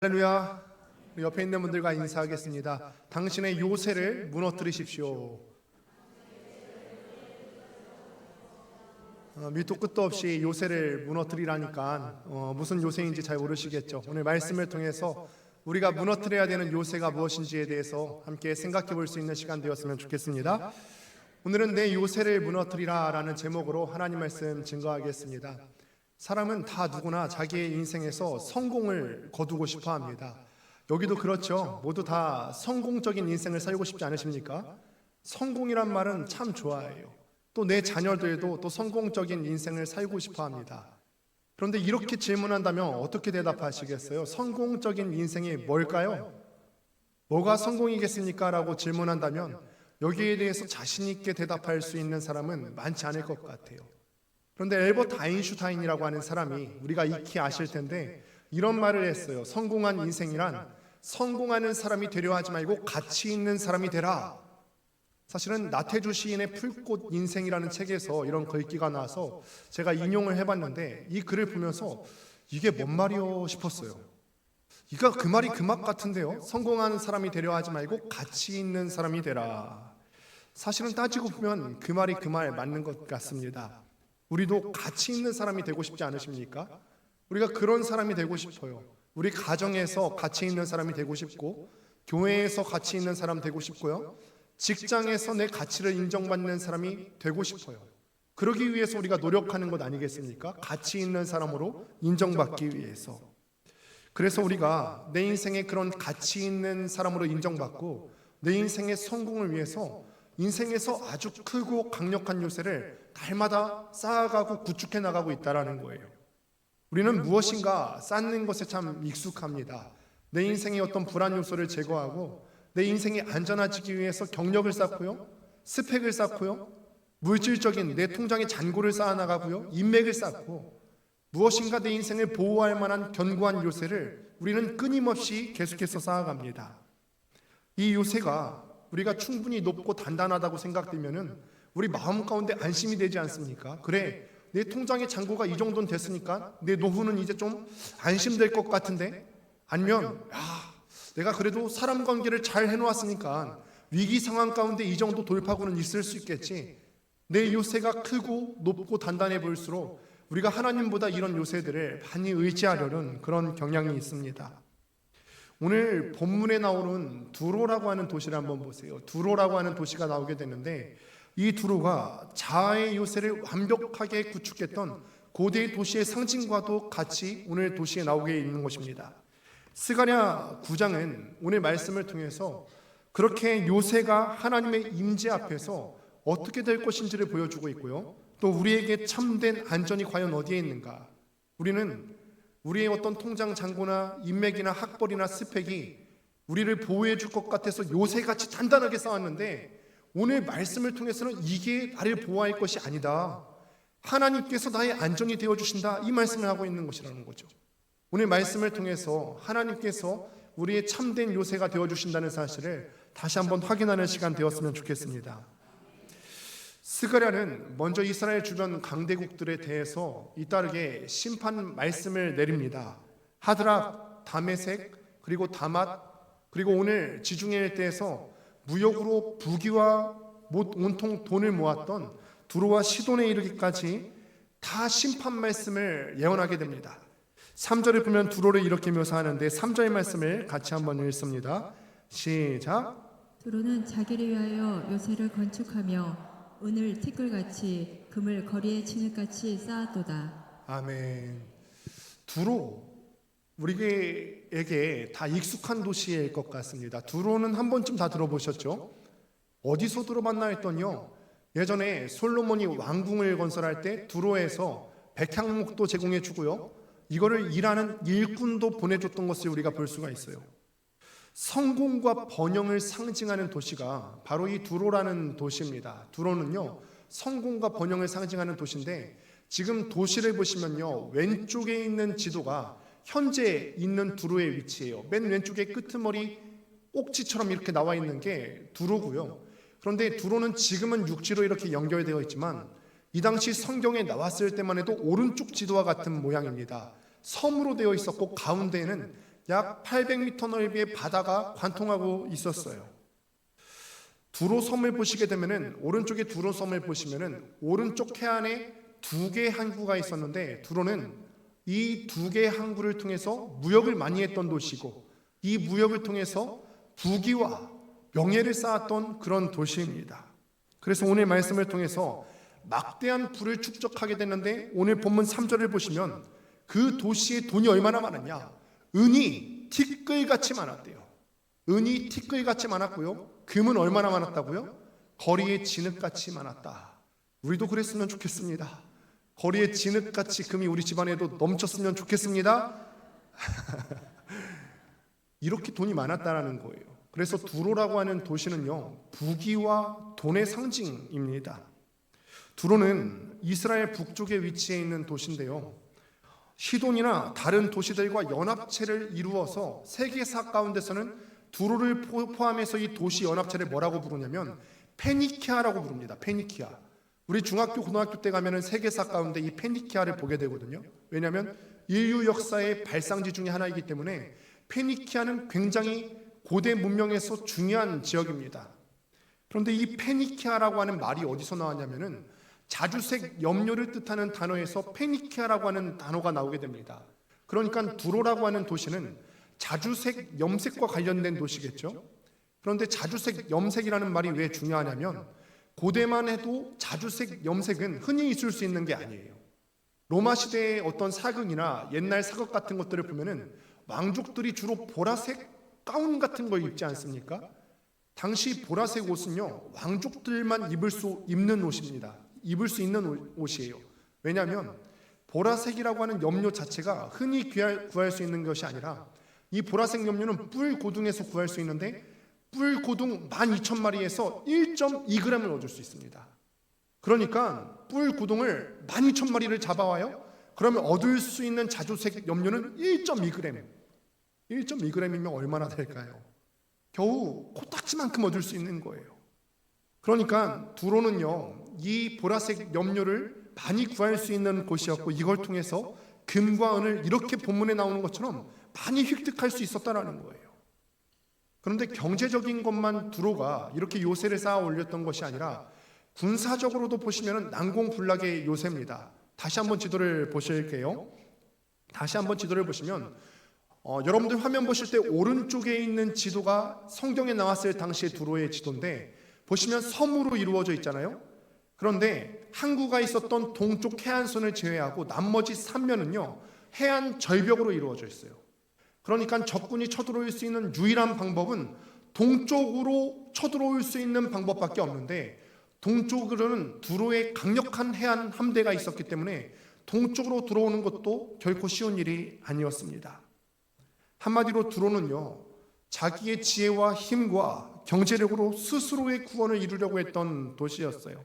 할렐루야. 우리 옆에 있는 분들과 인사하겠습니다. 당신의 요새를 무너뜨리십시오. 밑도 끝도 없이 요새를 무너뜨리라니까 무슨 요새인지 잘 모르시겠죠. 오늘 말씀을 통해서 우리가 무너뜨려야 되는 요새가 무엇인지에 대해서 함께 생각해 볼 수 있는 시간 되었으면 좋겠습니다. 오늘은 내 요새를 무너뜨리라 라는 제목으로 하나님 말씀 증거하겠습니다. 사람은 다 누구나 자기의 인생에서 성공을 거두고 싶어 합니다. 여기도 그렇죠. 모두 다 성공적인 인생을 살고 싶지 않으십니까? 성공이란 말은 참 좋아해요. 또 내 자녀들도 또 성공적인 인생을 살고 싶어 합니다. 그런데 이렇게 질문한다면 어떻게 대답하시겠어요? 성공적인 인생이 뭘까요? 뭐가 성공이겠습니까? 라고 질문한다면 여기에 대해서 자신 있게 대답할 수 있는 사람은 많지 않을 것 같아요. 그런데 엘버트 아인슈타인이라고 하는 사람이 우리가 익히 아실 텐데 이런 말을 했어요. 성공한 인생이란 성공하는 사람이 되려 하지 말고 가치 있는 사람이 되라. 사실은 나태주 시인의 풀꽃 인생이라는 책에서 이런 글귀가 나와서 제가 인용을 해봤는데 이 글을 보면서 이게 뭔 말이요 싶었어요. 이거 그 말이 그 말 같은데요. 성공하는 사람이 되려 하지 말고 가치 있는 사람이 되라. 사실은 따지고 보면 그 말이 그 말 맞는 것 같습니다. 우리도 가치 있는 사람이 되고 싶지 않으십니까? 우리가 그런 사람이 되고 싶어요. 우리 가정에서 가치 있는 사람이 되고 싶고, 교회에서 가치 있는 사람 되고 싶고요, 직장에서 내 가치를 인정받는 사람이 되고 싶어요. 그러기 위해서 우리가 노력하는 것 아니겠습니까? 가치 있는 사람으로 인정받기 위해서. 그래서 우리가 내 인생에 그런 가치 있는 사람으로 인정받고 내 인생의 성공을 위해서 인생에서 아주 크고 강력한 요새를 날마다 쌓아가고 구축해 나가고 있다는 거예요. 우리는 무엇인가 쌓는 것에 참 익숙합니다. 내 인생의 어떤 불안 요소를 제거하고 내 인생이 안전해지기 위해서 경력을 쌓고요, 스펙을 쌓고요, 물질적인 내 통장의 잔고를 쌓아나가고요, 인맥을 쌓고 무엇인가 내 인생을 보호할 만한 견고한 요새를 우리는 끊임없이 계속해서 쌓아갑니다. 이 요새가 우리가 충분히 높고 단단하다고 생각되면은 우리 마음 가운데 안심이 되지 않습니까? 그래, 내 통장의 잔고가 이 정도는 됐으니까 내 노후는 이제 좀 안심될 것 같은데, 아니면 내가 그래도 사람 관계를 잘 해놓았으니까 위기 상황 가운데 이 정도 돌파구는 있을 수 있겠지. 내 요새가 크고 높고 단단해 보일수록 우리가 하나님보다 이런 요새들을 많이 의지하려는 그런 경향이 있습니다. 오늘 본문에 나오는 두로라고 하는 도시를 한번 보세요. 두로라고 하는 도시가 나오게 되는데 이 두로가 자아의 요새를 완벽하게 구축했던 고대 도시의 상징과도 같이 오늘 도시에 나오게 있는 것입니다. 스가랴 9장은 오늘 말씀을 통해서 그렇게 요새가 하나님의 임재 앞에서 어떻게 될 것인지를 보여주고 있고요, 또 우리에게 참된 안전이 과연 어디에 있는가. 우리는 우리의 어떤 통장 잔고나 인맥이나 학벌이나 스펙이 우리를 보호해 줄 것 같아서 요새같이 단단하게 쌓았는데 오늘 말씀을 통해서는 이게 나를 보호할 것이 아니다. 하나님께서 나의 안전이 되어주신다. 이 말씀을 하고 있는 것이라는 거죠. 오늘 말씀을 통해서 하나님께서 우리의 참된 요새가 되어주신다는 사실을 다시 한번 확인하는 시간 되었으면 좋겠습니다. 스가랴는 먼저 이스라엘 주변 강대국들에 대해서 이따르게 심판 말씀을 내립니다. 하드락, 다메섹, 그리고 다맛, 그리고 오늘 지중해 일대에서 무역으로 부귀와 온통 돈을 모았던 두로와 시돈에 이르기까지 다 심판 말씀을 예언하게 됩니다. 3절을 보면 두로를 이렇게 묘사하는데 3절 말씀을 같이 한번 읽습니다. 시작. 두로는 자기를 위하여 요새를 건축하며 은을 티끌같이 금을 거리에 진흙같이 쌓았도다. 아멘. 두로, 우리에게 다 익숙한 도시일 것 같습니다. 두로는 한 번쯤 다 들어보셨죠? 어디서 들어봤나 했더니요, 예전에 솔로몬이 왕궁을 건설할 때 두로에서 백향목도 제공해 주고요, 이거를 일하는 일꾼도 보내줬던 것을 우리가 볼 수가 있어요. 성공과 번영을 상징하는 도시가 바로 이 두로라는 도시입니다. 두로는요, 성공과 번영을 상징하는 도시인데 지금 도시를 보시면요, 왼쪽에 있는 지도가 현재 있는 두로의 위치예요. 맨 왼쪽에 끄트머리 꼭지처럼 이렇게 나와 있는 게 두로고요. 그런데 두로는 지금은 육지로 이렇게 연결되어 있지만 이 당시 성경에 나왔을 때만 해도 오른쪽 지도와 같은 모양입니다. 섬으로 되어 있었고 가운데에는 약 800m 넓이의 바다가 관통하고 있었어요. 두로 섬을 보시게 되면은 오른쪽에 두로 섬을 보시면은 오른쪽 해안에 두 개의 항구가 있었는데 두로는 이 두 개의 항구를 통해서 무역을 많이 했던 도시고 이 무역을 통해서 부귀와 명예를 쌓았던 그런 도시입니다. 그래서 오늘 말씀을 통해서 막대한 부를 축적하게 됐는데 오늘 본문 3절을 보시면 그 도시에 돈이 얼마나 많았냐? 은이 티끌같이 많았대요. 은이 티끌같이 많았고요. 금은 얼마나 많았다고요? 거리에 진흙같이 많았다. 우리도 그랬으면 좋겠습니다. 거리에 진흙같이 금이 우리 집안에도 넘쳤으면 좋겠습니다. 이렇게 돈이 많았다라는 거예요. 그래서 두로라고 하는 도시는요, 부귀와 돈의 상징입니다. 두로는 이스라엘 북쪽에 위치해 있는 도시인데요, 시돈이나 다른 도시들과 연합체를 이루어서 세계사 가운데서는 두로를 포함해서 이 도시 연합체를 뭐라고 부르냐면 페니키아라고 부릅니다. 페니키아. 우리 중학교 고등학교 때 가면은 세계사 가운데 이 페니키아를 보게 되거든요. 왜냐하면 인류 역사의 발상지 중에 하나이기 때문에 페니키아는 굉장히 고대 문명에서 중요한 지역입니다. 그런데 이 페니키아라고 하는 말이 어디서 나왔냐면은 자주색 염료를 뜻하는 단어에서 페니키아라고 하는 단어가 나오게 됩니다. 그러니까 두로라고 하는 도시는 자주색 염색과 관련된 도시겠죠. 그런데 자주색 염색이라는 말이 왜 중요하냐면 고대만 해도 자주색 염색은 흔히 있을 수 있는 게 아니에요. 로마 시대의 어떤 사극이나 옛날 사극 같은 것들을 보면은 왕족들이 주로 보라색 가운 같은 걸 입지 않습니까? 당시 보라색 옷은요, 왕족들만 입을 수 있는 옷이에요. 왜냐하면 보라색이라고 하는 염료 자체가 흔히 구할 수 있는 것이 아니라 이 보라색 염료는 뿔 고둥에서 구할 수 있는데 뿔 고둥 12,000마리에서 1.2g을 얻을 수 있습니다. 그러니까 뿔 고둥을 12,000마리를 잡아와요. 그러면 얻을 수 있는 자주색 염료는 1.2g. 1.2g이면 얼마나 될까요? 겨우 코딱지만큼 얻을 수 있는 거예요. 그러니까 두로는요, 이 보라색 염료를 많이 구할 수 있는 곳이었고 이걸 통해서 금과 은을 이렇게 본문에 나오는 것처럼 많이 획득할 수 있었다는 거예요. 그런데 경제적인 것만 두로가 이렇게 요새를 쌓아 올렸던 것이 아니라 군사적으로도 보시면 난공불락의 요새입니다. 다시 한번 지도를 보실게요. 다시 한번 지도를 보시면 여러분들 화면 보실 때 오른쪽에 있는 지도가 성경에 나왔을 당시의 두로의 지도인데 보시면 섬으로 이루어져 있잖아요. 그런데 항구가 있었던 동쪽 해안선을 제외하고 나머지 3면은요 해안 절벽으로 이루어져 있어요. 그러니까 적군이 쳐들어올 수 있는 유일한 방법은 동쪽으로 쳐들어올 수 있는 방법밖에 없는데 동쪽으로는 두로의 강력한 해안 함대가 있었기 때문에 동쪽으로 들어오는 것도 결코 쉬운 일이 아니었습니다. 한마디로 두로는요 자기의 지혜와 힘과 경제력으로 스스로의 구원을 이루려고 했던 도시였어요.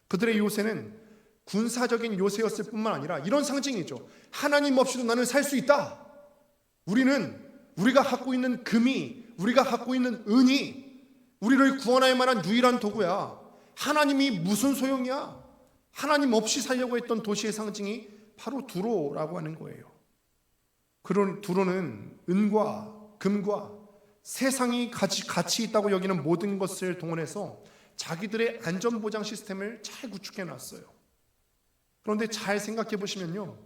그들의 요새는 군사적인 요새였을 뿐만 아니라 이런 상징이죠. 하나님 없이도 나는 살 수 있다. 우리가 갖고 있는 금이, 우리가 갖고 있는 은이 우리를 구원할 만한 유일한 도구야. 하나님이 무슨 소용이야? 하나님 없이 살려고 했던 도시의 상징이 바로 두로라고 하는 거예요. 그런 두로는 은과 금과 세상이 가치 있다고 여기는 모든 것을 동원해서 자기들의 안전보장 시스템을 잘 구축해 놨어요. 그런데 잘 생각해 보시면요,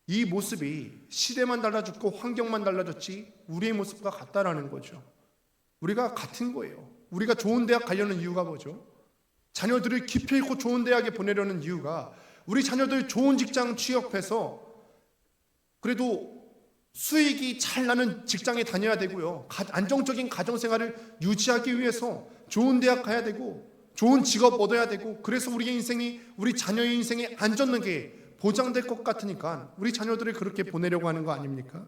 이 모습이 시대만 달라졌고 환경만 달라졌지 우리의 모습과 같다라는 거죠. 우리가 같은 거예요. 우리가 좋은 대학 가려는 이유가 뭐죠? 자녀들을 기필코 좋은 대학에 보내려는 이유가 우리 자녀들 좋은 직장 취업해서 그래도 수익이 잘 나는 직장에 다녀야 되고요, 안정적인 가정생활을 유지하기 위해서 좋은 대학 가야 되고 좋은 직업 얻어야 되고, 그래서 우리 자녀의 인생이 안전하게 보장될 것 같으니까 우리 자녀들을 그렇게 보내려고 하는 거 아닙니까?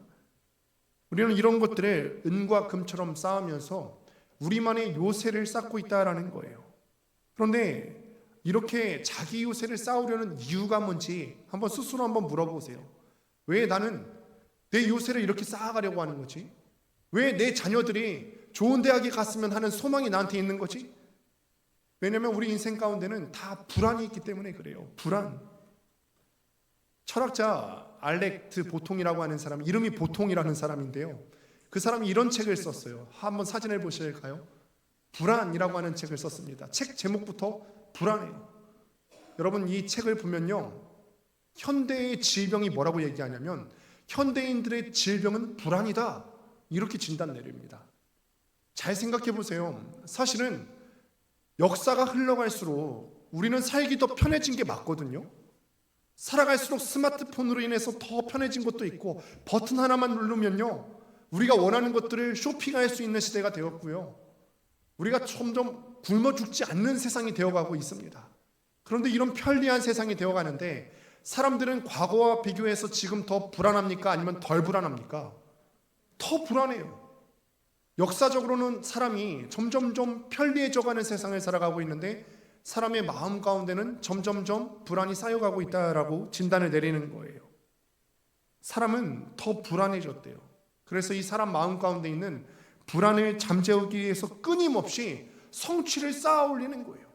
우리는 이런 것들을 은과 금처럼 쌓으면서 우리만의 요새를 쌓고 있다라는 거예요. 그런데 이렇게 자기 요새를 쌓으려는 이유가 뭔지 스스로 한번 물어보세요. 왜 나는 내 요새를 이렇게 쌓아가려고 하는 거지? 왜 내 자녀들이 좋은 대학에 갔으면 하는 소망이 나한테 있는 거지? 왜냐하면 우리 인생 가운데는 다 불안이 있기 때문에 그래요. 불안. 철학자 알렉트 보통이라고 하는 사람, 이름이 보통이라는 사람인데요, 그 사람이 이런 책을 썼어요. 한번 사진을 보실까요? 불안이라고 하는 책을 썼습니다. 책 제목부터 불안해요. 여러분, 이 책을 보면요, 현대의 질병이 뭐라고 얘기하냐면 현대인들의 질병은 불안이다, 이렇게 진단 내립니다. 잘 생각해 보세요. 사실은 역사가 흘러갈수록 우리는 살기 더 편해진 게 맞거든요. 살아갈수록 스마트폰으로 인해서 더 편해진 것도 있고, 버튼 하나만 누르면요, 우리가 원하는 것들을 쇼핑할 수 있는 시대가 되었고요, 우리가 점점 굶어 죽지 않는 세상이 되어가고 있습니다. 그런데 이런 편리한 세상이 되어가는데 사람들은 과거와 비교해서 지금 더 불안합니까? 아니면 덜 불안합니까? 더 불안해요. 역사적으로는 사람이 점점점 편리해져가는 세상을 살아가고 있는데 사람의 마음 가운데는 점점점 불안이 쌓여가고 있다라고 진단을 내리는 거예요. 사람은 더 불안해졌대요. 그래서 이 사람 마음 가운데 있는 불안을 잠재우기 위해서 끊임없이 성취를 쌓아 올리는 거예요.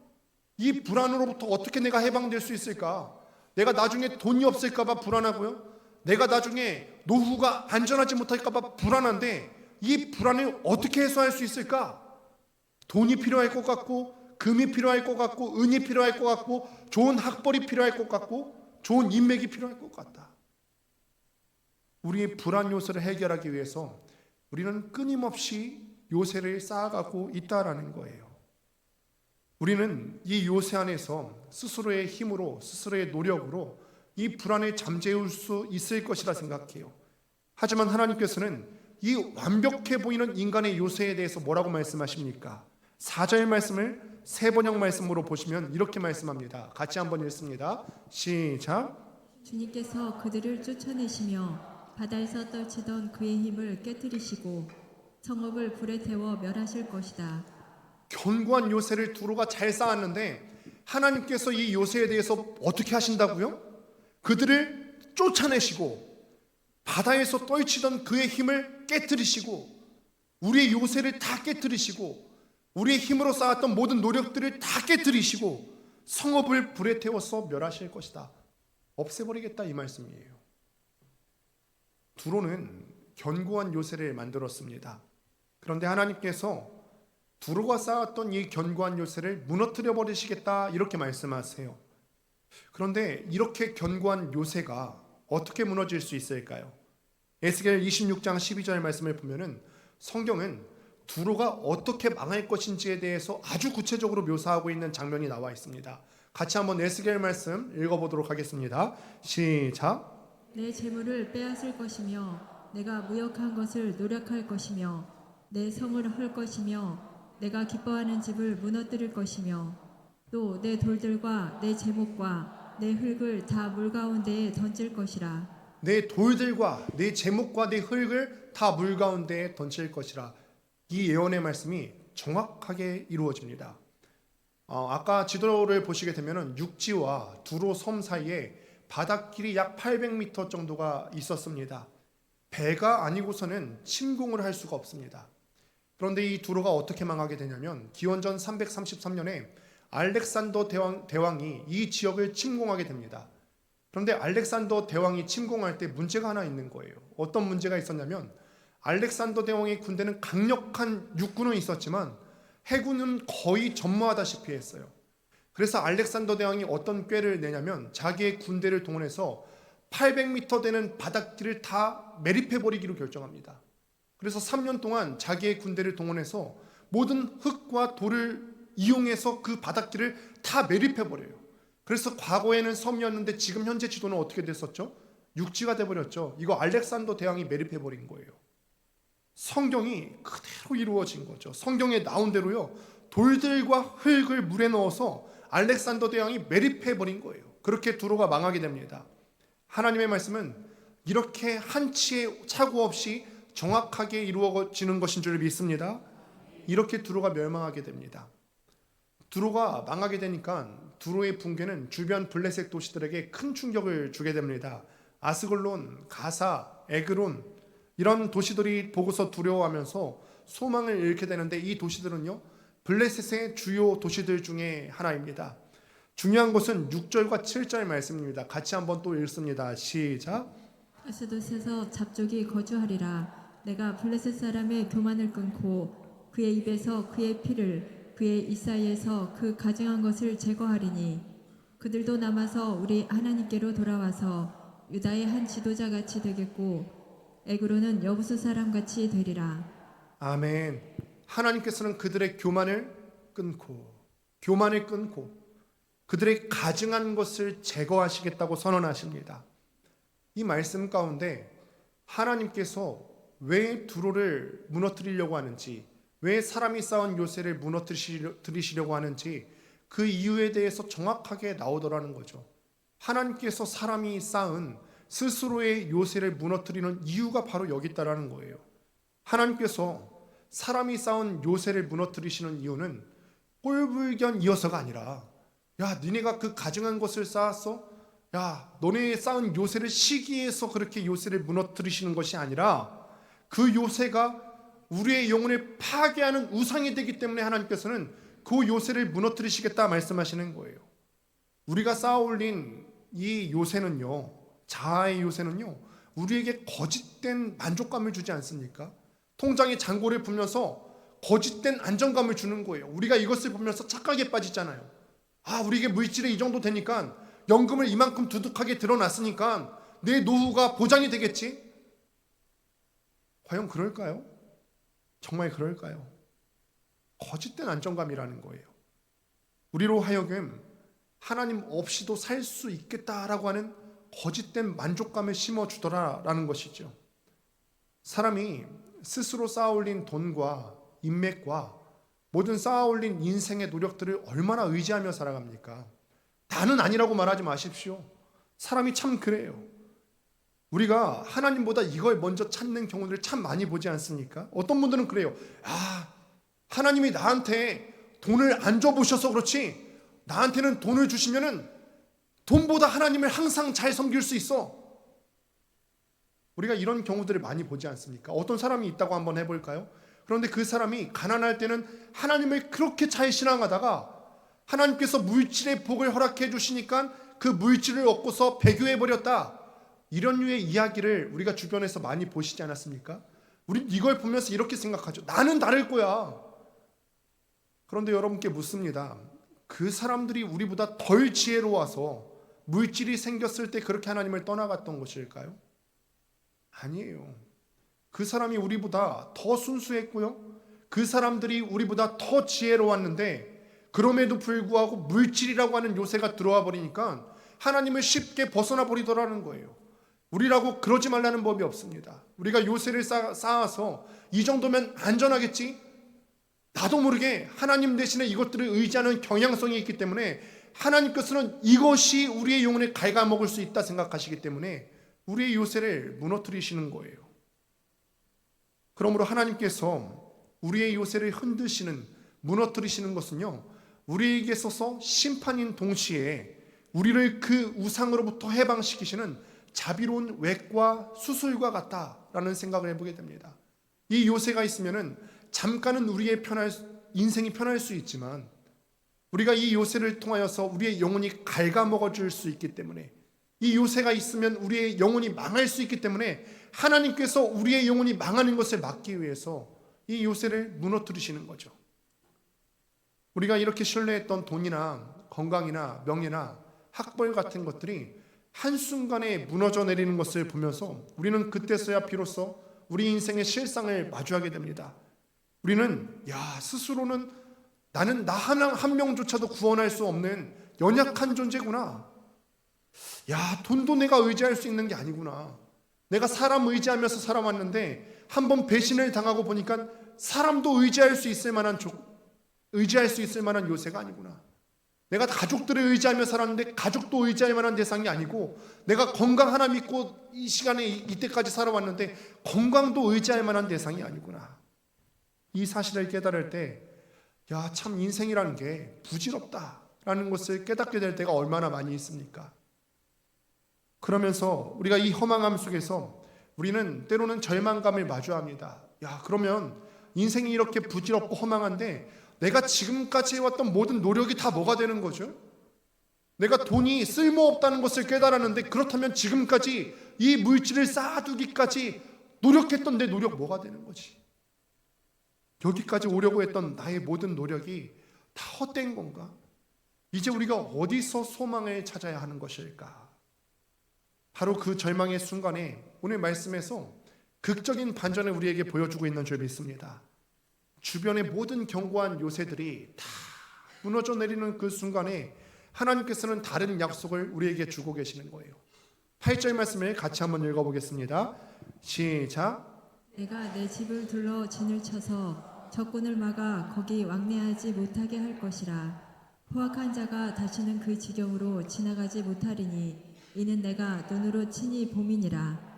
이 불안으로부터 어떻게 내가 해방될 수 있을까? 내가 나중에 돈이 없을까 봐 불안하고요, 내가 나중에 노후가 안전하지 못할까 봐 불안한데 이 불안을 어떻게 해소할 수 있을까? 돈이 필요할 것 같고, 금이 필요할 것 같고, 은이 필요할 것 같고, 좋은 학벌이 필요할 것 같고, 좋은 인맥이 필요할 것 같다. 우리의 불안 요소를 해결하기 위해서 우리는 끊임없이 요새를 쌓아가고 있다라는 거예요. 우리는 이 요새 안에서 스스로의 힘으로, 스스로의 노력으로 이 불안을 잠재울 수 있을 것이라 생각해요. 하지만 하나님께서는 이 완벽해 보이는 인간의 요새에 대해서 뭐라고 말씀하십니까? 4절 말씀을 세번역 말씀으로 보시면 이렇게 말씀합니다. 같이 한번 읽습니다. 시작. 주님께서 그들을 쫓아내시며 바다에서 떨치던 그의 힘을 깨뜨리시고 성읍을 불에 태워 멸하실 것이다. 견고한 요새를 두로가 잘 쌓았는데 하나님께서 이 요새에 대해서 어떻게 하신다고요? 그들을 쫓아내시고 바다에서 떨치던 그의 힘을 깨뜨리시고 우리의 요새를 다 깨뜨리시고 우리의 힘으로 쌓았던 모든 노력들을 다 깨뜨리시고 성읍을 불에 태워서 멸하실 것이다. 없애버리겠다, 이 말씀이에요. 두로는 견고한 요새를 만들었습니다. 그런데 하나님께서 두로가 쌓았던 이 견고한 요새를 무너뜨려 버리시겠다, 이렇게 말씀하세요. 그런데 이렇게 견고한 요새가 어떻게 무너질 수 있을까요? 에스겔 26장 12절 말씀을 보면은 성경은 두로가 어떻게 망할 것인지에 대해서 아주 구체적으로 묘사하고 있는 장면이 나와 있습니다. 같이 한번 에스겔 말씀 읽어보도록 하겠습니다. 시작. 내 재물을 빼앗을 것이며 내가 무역한 것을 노력할 것이며 내 성을 헐 것이며 내가 기뻐하는 집을 무너뜨릴 것이며 또 내 돌들과 내 제목과 내 흙을 다 물 가운데에 던질 것이라. 내 돌들과 내 제목과 내 흙을 다 물 가운데에 던질 것이라. 이 예언의 말씀이 정확하게 이루어집니다. 아까 지도를 보시게 되면 육지와 두로 섬 사이에 바닷길이 약 800m 정도가 있었습니다. 배가 아니고서는 침공을 할 수가 없습니다. 그런데 이 두로가 어떻게 망하게 되냐면 기원전 333년에 알렉산더 대왕이 이 지역을 침공하게 됩니다. 그런데 알렉산더 대왕이 침공할 때 문제가 하나 있는 거예요. 어떤 문제가 있었냐면 알렉산더 대왕의 군대는 강력한 육군은 있었지만 해군은 거의 전무하다시피 했어요. 그래서 알렉산더 대왕이 어떤 꾀를 내냐면 자기의 군대를 동원해서 800m 되는 바닷길을 다 매립해버리기로 결정합니다. 그래서 3년 동안 자기의 군대를 동원해서 모든 흙과 돌을 이용해서 그 바닷길을 다 매립해버려요. 그래서 과거에는 섬이었는데 지금 현재 지도는 어떻게 됐었죠? 육지가 돼버렸죠. 이거 알렉산더 대왕이 매립해버린 거예요. 성경이 그대로 이루어진 거죠. 성경에 나온 대로요, 돌들과 흙을 물에 넣어서 알렉산더 대왕이 매립해버린 거예요. 그렇게 두로가 망하게 됩니다. 하나님의 말씀은 이렇게 한치의 착오 없이 정확하게 이루어지는 것인 줄 믿습니다. 이렇게 두로가 멸망하게 됩니다. 두로가 망하게 되니까 두로의 붕괴는 주변 블레셋 도시들에게 큰 충격을 주게 됩니다. 아스글론, 가사, 에그론 이런 도시들이 보고서 두려워하면서 소망을 잃게 되는데 이 도시들은요, 블레셋의 주요 도시들 중에 하나입니다. 중요한 것은 6절과 7절 말씀입니다. 같이 한번 또 읽습니다. 시작. 아스돗에서 잡족이 거주하리라. 내가 블레셋 사람의 교만을 끊고 그의 입에서 그의 피를 그의 입 사이에서 그 가증한 것을 제거하리니 그들도 남아서 우리 하나님께로 돌아와서 유다의 한 지도자같이 되겠고 에그로는 여부수 사람같이 되리라. 아멘. 하나님께서는 그들의 교만을 끊고 그들의 가증한 것을 제거하시겠다고 선언하십니다. 이 말씀 가운데 하나님께서 왜 두로를 무너뜨리려고 하는지, 왜 사람이 쌓은 요새를 무너뜨리시려고 하는지 그 이유에 대해서 정확하게 나오더라는 거죠. 하나님께서 사람이 쌓은 스스로의 요새를 무너뜨리는 이유가 바로 여기 있다라는 거예요. 하나님께서 사람이 쌓은 요새를 무너뜨리시는 이유는 꼴불견이어서가 아니라, 야, 니네가 그 가증한 것을 쌓았어? 야, 너네 쌓은 요새를 시기해서 그렇게 요새를 무너뜨리시는 것이 아니라 그 요새가 우리의 영혼을 파괴하는 우상이 되기 때문에 하나님께서는 그 요새를 무너뜨리시겠다 말씀하시는 거예요. 우리가 쌓아올린 이 요새는요, 자아의 요새는요, 우리에게 거짓된 만족감을 주지 않습니까? 통장에 잔고를 풀면서 거짓된 안정감을 주는 거예요. 우리가 이것을 보면서 착각에 빠지잖아요. 아, 우리에게 물질이 이 정도 되니까, 연금을 이만큼 두둑하게 들어놨으니까 내 노후가 보장이 되겠지? 과연 그럴까요? 정말 그럴까요? 거짓된 안정감이라는 거예요. 우리로 하여금 하나님 없이도 살 수 있겠다라고 하는 거짓된 만족감을 심어주더라라는 것이죠. 사람이 스스로 쌓아올린 돈과 인맥과 모든 쌓아올린 인생의 노력들을 얼마나 의지하며 살아갑니까? 나는 아니라고 말하지 마십시오. 사람이 참 그래요. 우리가 하나님보다 이걸 먼저 찾는 경우를 참 많이 보지 않습니까? 어떤 분들은 그래요. 아, 하나님이 나한테 돈을 안 줘보셔서 그렇지, 나한테는 돈을 주시면은 돈보다 하나님을 항상 잘 섬길 수 있어. 우리가 이런 경우들을 많이 보지 않습니까? 어떤 사람이 있다고 한번 해볼까요? 그런데 그 사람이 가난할 때는 하나님을 그렇게 잘 신앙하다가 하나님께서 물질의 복을 허락해 주시니까 그 물질을 얻고서 배교해버렸다. 이런 류의 이야기를 우리가 주변에서 많이 보시지 않았습니까? 우리 이걸 보면서 이렇게 생각하죠. 나는 다를 거야. 그런데 여러분께 묻습니다. 그 사람들이 우리보다 덜 지혜로워서 물질이 생겼을 때 그렇게 하나님을 떠나갔던 것일까요? 아니에요. 그 사람이 우리보다 더 순수했고요, 그 사람들이 우리보다 더 지혜로웠는데 그럼에도 불구하고 물질이라고 하는 요새가 들어와 버리니까 하나님을 쉽게 벗어나 버리더라는 거예요. 우리라고 그러지 말라는 법이 없습니다. 우리가 요새를 쌓아서 이 정도면 안전하겠지? 나도 모르게 하나님 대신에 이것들을 의지하는 경향성이 있기 때문에 하나님께서는 이것이 우리의 영혼을 갉아먹을 수 있다 생각하시기 때문에 우리의 요새를 무너뜨리시는 거예요. 그러므로 하나님께서 우리의 요새를 흔드시는, 무너뜨리시는 것은요, 우리에게 있어서 심판인 동시에 우리를 그 우상으로부터 해방시키시는 자비로운 웩과 수술과 같다라는 생각을 해보게 됩니다. 이 요새가 있으면은 잠깐은 우리의 인생이 편할 수 있지만 우리가 이 요새를 통하여서 우리의 영혼이 갉아먹어질 수 있기 때문에, 이 요새가 있으면 우리의 영혼이 망할 수 있기 때문에 하나님께서 우리의 영혼이 망하는 것을 막기 위해서 이 요새를 무너뜨리시는 거죠. 우리가 이렇게 신뢰했던 돈이나 건강이나 명예나 학벌 같은 것들이 한순간에 무너져 내리는 것을 보면서 우리는 그때서야 비로소 우리 인생의 실상을 마주하게 됩니다. 우리는 스스로는 나는 나 한 명조차도 구원할 수 없는 연약한 존재구나. 돈도 내가 의지할 수 있는 게 아니구나. 내가 사람 의지하면서 살아왔는데 한번 배신을 당하고 보니까 사람도 의지할 수 있을 만한 요새가 아니구나. 내가 가족들을 의지하며 살았는데 가족도 의지할 만한 대상이 아니고, 내가 건강 하나 믿고 이 시간에 이때까지 살아왔는데 건강도 의지할 만한 대상이 아니구나. 이 사실을 깨달을 때 참 인생이라는 게 부질없다라는 것을 깨닫게 될 때가 얼마나 많이 있습니까? 그러면서 우리가 이 허망함 속에서 우리는 때로는 절망감을 마주합니다. 그러면 인생이 이렇게 부질없고 허망한데 내가 지금까지 해왔던 모든 노력이 다 뭐가 되는 거죠? 내가 돈이 쓸모없다는 것을 깨달았는데 그렇다면 지금까지 이 물질을 쌓아두기까지 노력했던 내 노력 뭐가 되는 거지? 여기까지 오려고 했던 나의 모든 노력이 다 헛된 건가? 이제 우리가 어디서 소망을 찾아야 하는 것일까? 바로 그 절망의 순간에 오늘 말씀에서 극적인 반전을 우리에게 보여주고 있는 줄 믿습니다. 주변의 모든 견고한 요새들이 다 무너져 내리는 그 순간에 하나님께서는 다른 약속을 우리에게 주고 계시는 거예요. 8절 말씀을 같이 한번 읽어보겠습니다. 시작. 내가 내 집을 둘러 진을 쳐서 적군을 막아 거기 왕래하지 못하게 할 것이라. 포악한 자가 다시는 그 지경으로 지나가지 못하리니 이는 내가 눈으로 친히 봄이니라.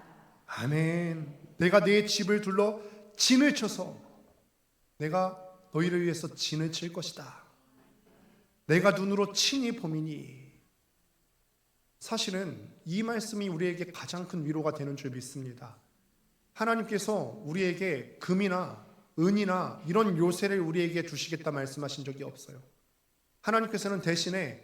아멘. 내가 내 집을 둘러 진을 쳐서 내가 너희를 위해서 진을 칠 것이다. 내가 눈으로 친히 봄이니. 사실은 이 말씀이 우리에게 가장 큰 위로가 되는 줄 믿습니다. 하나님께서 우리에게 금이나 은이나 이런 요새를 우리에게 주시겠다 말씀하신 적이 없어요. 하나님께서는 대신에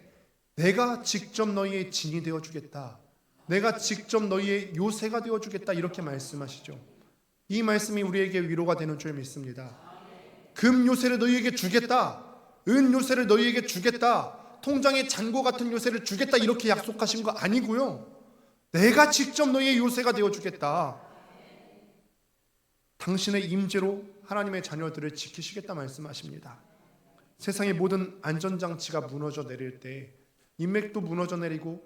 내가 직접 너희의 진이 되어주겠다, 내가 직접 너희의 요새가 되어주겠다 이렇게 말씀하시죠. 이 말씀이 우리에게 위로가 되는 줄 믿습니다. 금 요새를 너희에게 주겠다, 은 요새를 너희에게 주겠다, 통장의 잔고 같은 요새를 주겠다 이렇게 약속하신 거 아니고요. 내가 직접 너희의 요새가 되어주겠다. 당신의 임재로 하나님의 자녀들을 지키시겠다 말씀하십니다. 세상의 모든 안전장치가 무너져 내릴 때 인맥도 무너져 내리고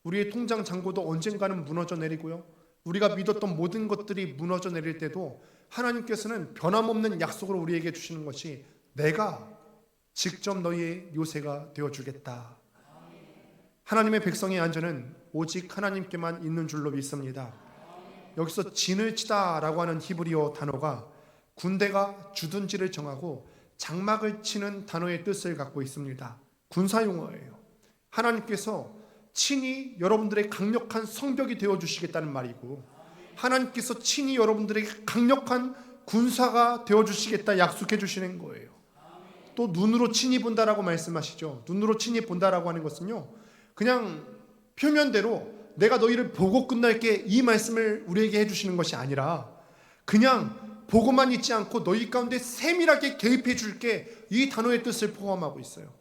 우리의 통장 잔고도 언젠가는 무너져 내리고요, 우리가 믿었던 모든 것들이 무너져 내릴 때도 하나님께서는 변함없는 약속을 우리에게 주시는 것이 내가 직접 너희의 요새가 되어주겠다. 하나님의 백성의 안전은 오직 하나님께만 있는 줄로 믿습니다. 여기서 진을 치다라고 하는 히브리어 단어가 군대가 주둔지를 정하고 장막을 치는 단어의 뜻을 갖고 있습니다. 군사용어예요. 하나님께서 친히 여러분들의 강력한 성벽이 되어주시겠다는 말이고, 하나님께서 친히 여러분들에게 강력한 군사가 되어주시겠다 약속해 주시는 거예요. 또 눈으로 친히 본다라고 말씀하시죠. 눈으로 친히 본다라고 하는 것은요, 그냥 표면대로 내가 너희를 보고 끝날게 이 말씀을 우리에게 해주시는 것이 아니라 그냥 보고만 있지 않고 너희 가운데 세밀하게 개입해 줄게, 이 단어의 뜻을 포함하고 있어요.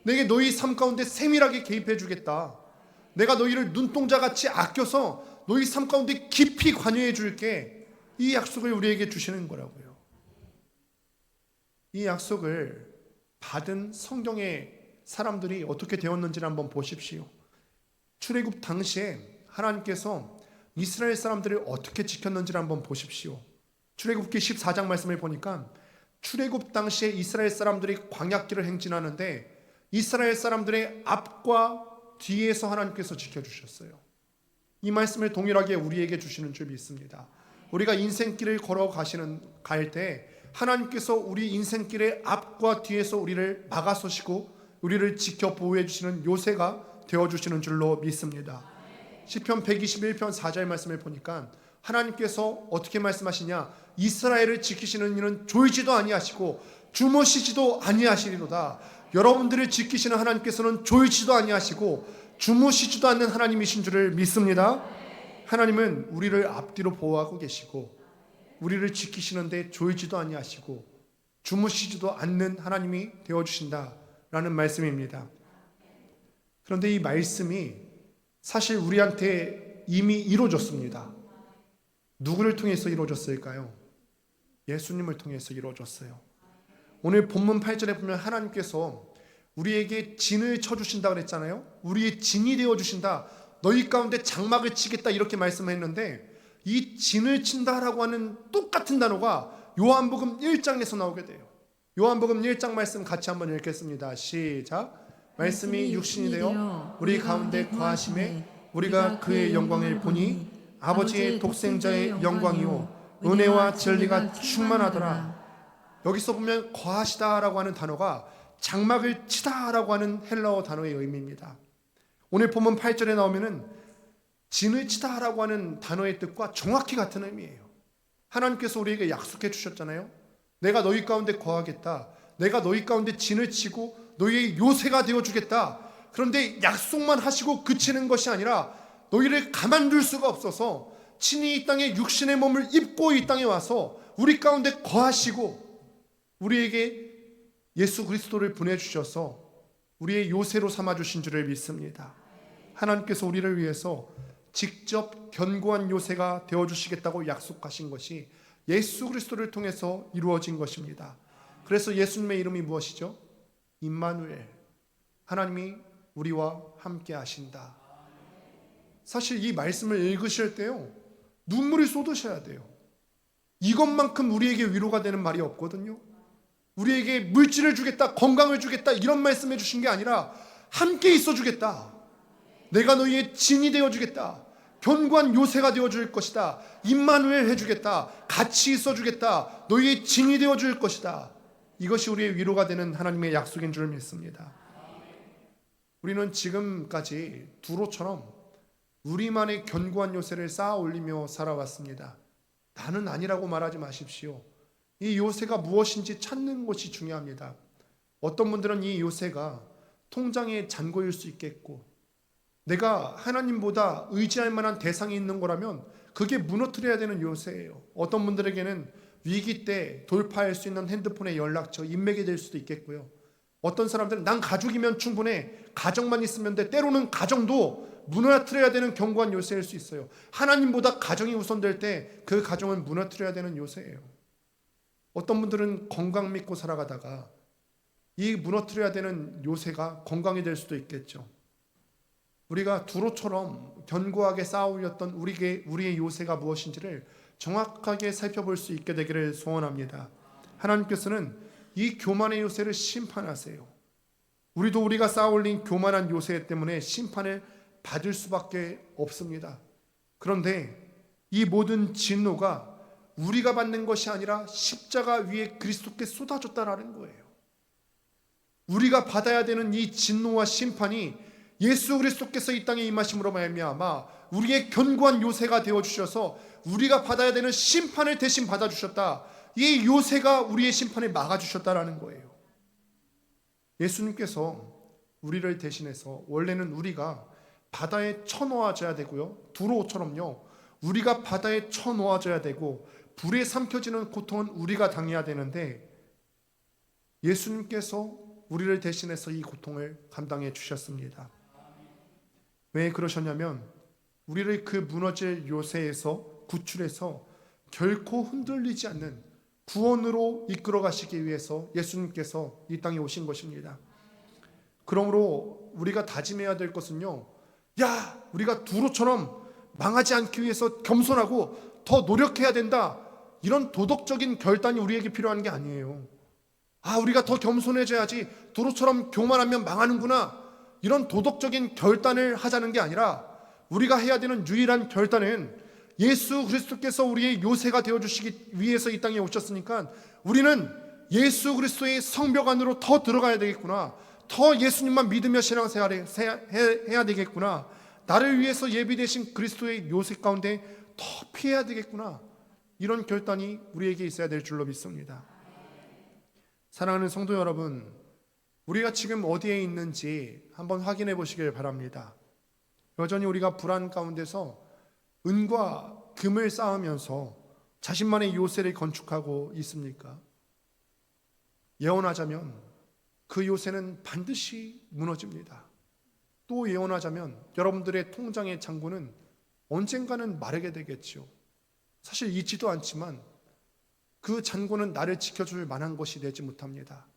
내게 너희 삶 가운데 세밀하게 개입해 주겠다. 내가 너희를 눈동자같이 아껴서 너희 삶 가운데 깊이 관여해 줄게, 이 약속을 우리에게 주시는 거라고요. 이 약속을 받은 성경의 사람들이 어떻게 되었는지를 한번 보십시오. 출애굽 당시에 하나님께서 이스라엘 사람들을 어떻게 지켰는지를 한번 보십시오. 출애굽기 14장 말씀을 보니까 출애굽 당시에 이스라엘 사람들이 광야길을 행진하는데 이스라엘 사람들의 앞과 뒤에서 하나님께서 지켜주셨어요. 이 말씀을 동일하게 우리에게 주시는 줄 믿습니다. 우리가 인생길을 갈 때 하나님께서 우리 인생길의 앞과 뒤에서 우리를 막아서시고 우리를 지켜 보호해 주시는 요새가 되어주시는 줄로 믿습니다. 시편 121편 4절 말씀을 보니까 하나님께서 어떻게 말씀하시냐, 이스라엘을 지키시는 이는 졸지도 아니하시고 주무시지도 아니하시리로다. 여러분들을 지키시는 하나님께서는 졸지도 아니하시고 주무시지도 않는 하나님이신 줄을 믿습니다. 하나님은 우리를 앞뒤로 보호하고 계시고 우리를 지키시는데 졸지도 아니하시고 주무시지도 않는 하나님이 되어주신다라는 말씀입니다. 그런데 이 말씀이 사실 우리한테 이미 이루어졌습니다. 누구를 통해서 이루어졌을까요? 예수님을 통해서 이루어졌어요. 오늘 본문 8절에 보면 하나님께서 우리에게 진을 쳐주신다 그랬잖아요. 우리의 진이 되어주신다, 너희 가운데 장막을 치겠다 이렇게 말씀했는데, 이 진을 친다라고 하는 똑같은 단어가 요한복음 1장에서 나오게 돼요. 요한복음 1장 말씀 같이 한번 읽겠습니다. 시작. 말씀이 육신이 되어 우리 가운데 거하심에 우리가 그의 영광을 보니 아버지의 독생자의 영광이요 은혜와 진리가 충만하더라. 여기서 보면 거하시다라고 하는 단어가 장막을 치다라고 하는 헬라어 단어의 의미입니다. 오늘 본문 8절에 나오면은 진을 치다라고 하는 단어의 뜻과 정확히 같은 의미예요. 하나님께서 우리에게 약속해 주셨잖아요. 내가 너희 가운데 거하겠다. 내가 너희 가운데 진을 치고 너희의 요새가 되어주겠다. 그런데 약속만 하시고 그치는 것이 아니라 너희를 가만둘 수가 없어서 친히 이 땅에 육신의 몸을 입고 이 땅에 와서 우리 가운데 거하시고 우리에게 예수 그리스도를 보내주셔서 우리의 요새로 삼아주신 줄을 믿습니다. 하나님께서 우리를 위해서 직접 견고한 요새가 되어주시겠다고 약속하신 것이 예수 그리스도를 통해서 이루어진 것입니다. 그래서 예수님의 이름이 무엇이죠? 임마누엘, 하나님이 우리와 함께 하신다. 사실 이 말씀을 읽으실 때요, 눈물이 쏟으셔야 돼요. 이것만큼 우리에게 위로가 되는 말이 없거든요. 우리에게 물질을 주겠다, 건강을 주겠다 이런 말씀 해주신 게 아니라 함께 있어 주겠다. 내가 너희의 진이 되어 주겠다. 견고한 요새가 되어 줄 것이다. 임마누엘 해주겠다. 같이 있어 주겠다. 너희의 진이 되어 줄 것이다. 이것이 우리의 위로가 되는 하나님의 약속인 줄 믿습니다. 우리는 지금까지 두로처럼 우리만의 견고한 요새를 쌓아 올리며 살아왔습니다. 나는 아니라고 말하지 마십시오. 이 요새가 무엇인지 찾는 것이 중요합니다. 어떤 분들은 이 요새가 통장의 잔고일 수 있겠고, 내가 하나님보다 의지할 만한 대상이 있는 거라면 그게 무너뜨려야 되는 요새예요. 어떤 분들에게는 위기 때 돌파할 수 있는 핸드폰의 연락처, 인맥이 될 수도 있겠고요. 어떤 사람들은 난 가족이면 충분해, 가정만 있으면 돼. 때로는 가정도 무너뜨려야 되는 견고한 요새일 수 있어요. 하나님보다 가정이 우선될 때 그 가정은 무너뜨려야 되는 요새예요. 어떤 분들은 건강 믿고 살아가다가 이 무너뜨려야 되는 요새가 건강이 될 수도 있겠죠. 우리가 두로처럼 견고하게 쌓아 올렸던 우리의 요새가 무엇인지를 정확하게 살펴볼 수 있게 되기를 소원합니다. 하나님께서는 이 교만의 요새를 심판하세요. 우리도 우리가 쌓아 올린 교만한 요새 때문에 심판을 받을 수밖에 없습니다. 그런데 이 모든 진노가 우리가 받는 것이 아니라 십자가 위에 그리스도께 쏟아졌다라는 거예요. 우리가 받아야 되는 이 진노와 심판이 예수 그리스도께서 이 땅에 임하심으로 말미암아 우리의 견고한 요새가 되어주셔서 우리가 받아야 되는 심판을 대신 받아주셨다. 이 요새가 우리의 심판을 막아주셨다라는 거예요. 예수님께서 우리를 대신해서 원래는 우리가 바다에 쳐놓아져야 되고요, 두로처럼요, 우리가 바다에 쳐놓아져야 되고 불에 삼켜지는 고통은 우리가 당해야 되는데 예수님께서 우리를 대신해서 이 고통을 감당해 주셨습니다. 왜 그러셨냐면 우리를 그 무너질 요새에서 구출해서 결코 흔들리지 않는 구원으로 이끌어 가시기 위해서 예수님께서 이 땅에 오신 것입니다. 그러므로 우리가 다짐해야 될 것은요, 우리가 두로처럼 망하지 않기 위해서 겸손하고 더 노력해야 된다, 이런 도덕적인 결단이 우리에게 필요한 게 아니에요. 우리가 더 겸손해져야지, 두로처럼 교만하면 망하는구나, 이런 도덕적인 결단을 하자는 게 아니라 우리가 해야 되는 유일한 결단은 예수 그리스도께서 우리의 요새가 되어주시기 위해서 이 땅에 오셨으니까 우리는 예수 그리스도의 성벽 안으로 더 들어가야 되겠구나, 더 예수님만 믿으며 신앙생활을 해야 되겠구나, 나를 위해서 예비되신 그리스도의 요새 가운데 더 피해야 되겠구나, 이런 결단이 우리에게 있어야 될 줄로 믿습니다. 사랑하는 성도 여러분, 우리가 지금 어디에 있는지 한번 확인해 보시길 바랍니다. 여전히 우리가 불안 가운데서 은과 금을 쌓으면서 자신만의 요새를 건축하고 있습니까? 예언하자면 그 요새는 반드시 무너집니다. 또 예언하자면 여러분들의 통장의 잔고는 언젠가는 마르게 되겠죠. 사실 잊지도 않지만 그 잔고는 나를 지켜줄 만한 것이 되지 못합니다.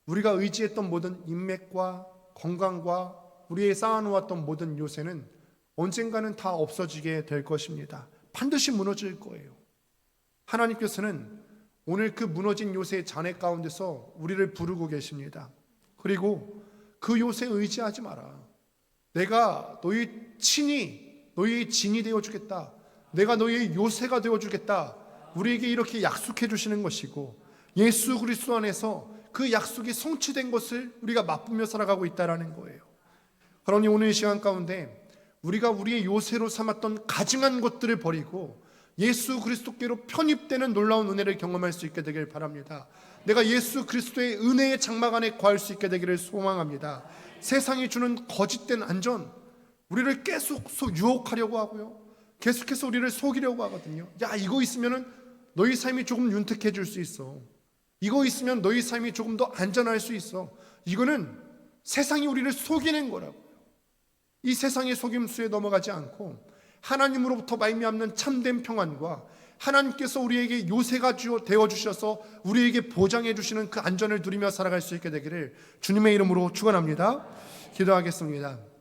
우리가 의지했던 모든 인맥과 건강과 우리의 쌓아놓았던 모든 요새는 언젠가는 다 없어지게 될 것입니다. 반드시 무너질 거예요. 하나님께서는 오늘 그 무너진 요새의 잔해 가운데서 우리를 부르고 계십니다. 그리고 그 요새에 의지하지 마라. 내가 너희 친히 너희의 진이 되어주겠다, 내가 너희의 요새가 되어주겠다, 우리에게 이렇게 약속해 주시는 것이고 예수 그리스도 안에서 그 약속이 성취된 것을 우리가 맛보며 살아가고 있다는 거예요. 그러니 오늘 이 시간 가운데 우리가 우리의 요새로 삼았던 가증한 것들을 버리고 예수 그리스도께로 편입되는 놀라운 은혜를 경험할 수 있게 되길 바랍니다. 내가 예수 그리스도의 은혜의 장막 안에 거할 수 있게 되기를 소망합니다. 세상이 주는 거짓된 안전, 우리를 계속 유혹하려고 하고요, 계속해서 우리를 속이려고 하거든요. 야, 이거 있으면은 너희 삶이 조금 윤택해질 수 있어. 이거 있으면 너희 삶이 조금 더 안전할 수 있어. 이거는 세상이 우리를 속이는 거라고요. 이 세상의 속임수에 넘어가지 않고 하나님으로부터 말미암는 참된 평안과 하나님께서 우리에게 요새가 되어 주셔서 우리에게 보장해 주시는 그 안전을 누리며 살아갈 수 있게 되기를 주님의 이름으로 축원합니다. 기도하겠습니다.